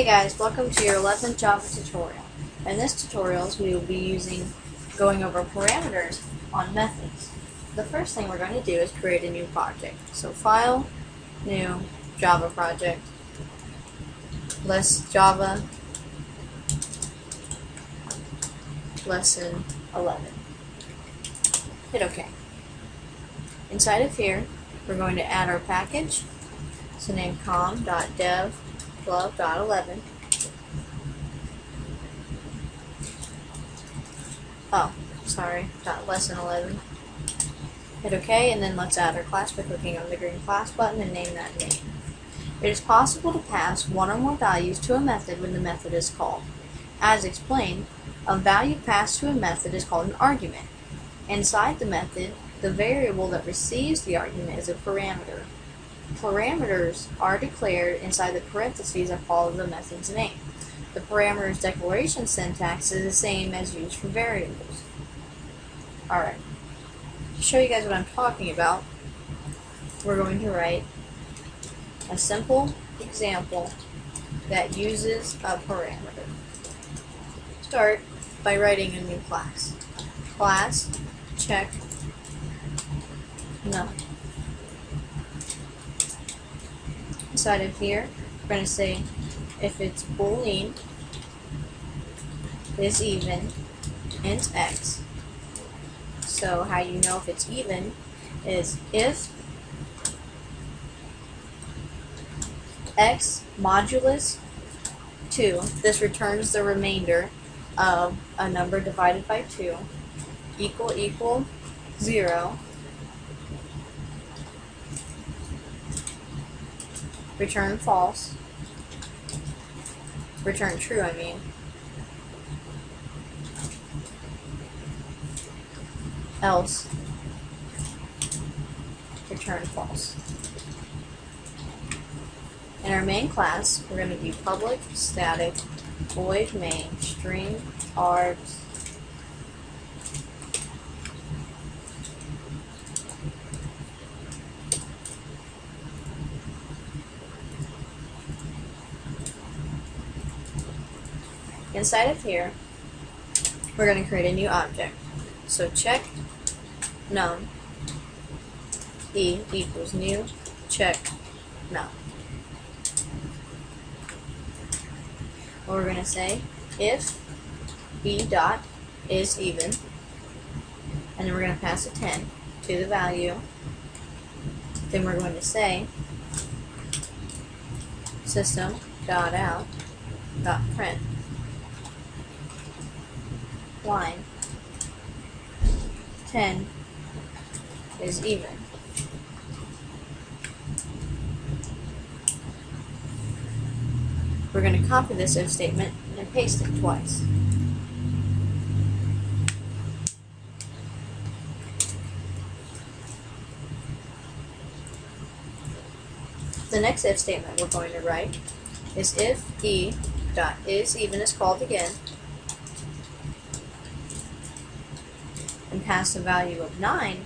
Hey guys, welcome to your 11th Java tutorial. In this tutorial, we will be going over parameters on methods. The first thing we're going to do is create a new project. So File, New, Java Project, Java, Lesson 11. Hit OK. Inside of here, we're going to add our package. So name com.dev12.11. Oh, sorry, .lesson 11. Hit OK, and then let's add our class by clicking on the green class button and name that name. It is possible to pass one or more values to a method when the method is called. As explained, a value passed to a method is called an argument. Inside the method, the variable that receives the argument is a parameter. Parameters are declared inside the parentheses that follow the method's name. The parameter's declaration syntax is the same as used for variables. Alright, to show you guys what I'm talking about, we're going to write a simple example that uses a parameter. Start by writing a new class. Class check none. Inside of here, we're going to say if it's boolean is even int x. So how you know if it's even is if x modulus 2, this returns the remainder of a number divided by 2, equal 0, return false, return true, I mean, else return false. In our main class, we're going to do public static void main string args inside of here, we're going to create a new object. So check num e equals new check num. What we're going to say, if e dot is even, and then we're going to pass a 10 to the value. Then we're going to say system dot out dot print line 10 is even. We're going to copy this if statement and paste it twice. The next if statement we're going to write is if e dot is even is called again and pass a value of 9,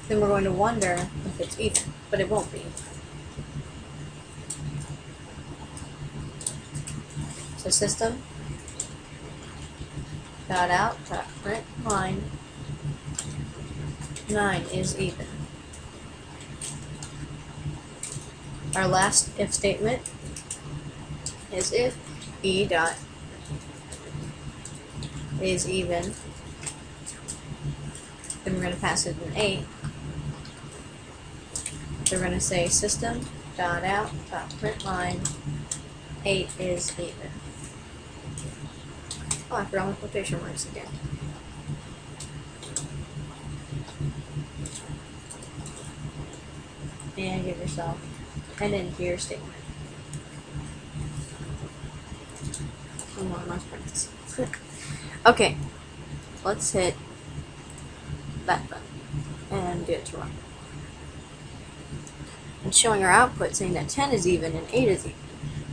then we're going to wonder if it's even, but it won't be. So system dot out dot print line 9 is even. Our last if statement is if e dot is even, then we're going to pass it an 8. So we're going to say system dot out dot print line 8 is even. Oh, I forgot my quotation marks again. And give yourself an end to your statement. Come on, my friends. Okay, let's hit that button and do it to run. It's showing our output saying that 10 is even and 8 is even.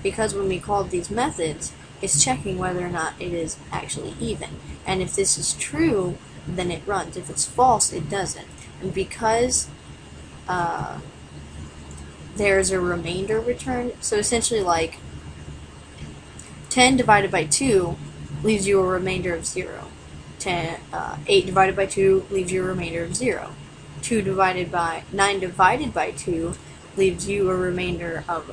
Because when we called these methods, it's checking whether or not it is actually even. And if this is true, then it runs. If it's false, it doesn't. And because there's a remainder returned. So essentially, like 10 divided by 2 leaves you a remainder of 0. 8 divided by 2 leaves you a remainder of 0. 9 divided by 2 leaves you a remainder of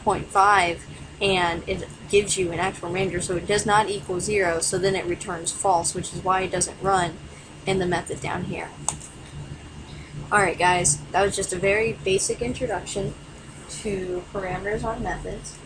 0.5, and it gives you an actual remainder, so it does not equal 0, so then it returns false, which is why it doesn't run in the method down here. Alright guys, that was just a very basic introduction to parameters on methods.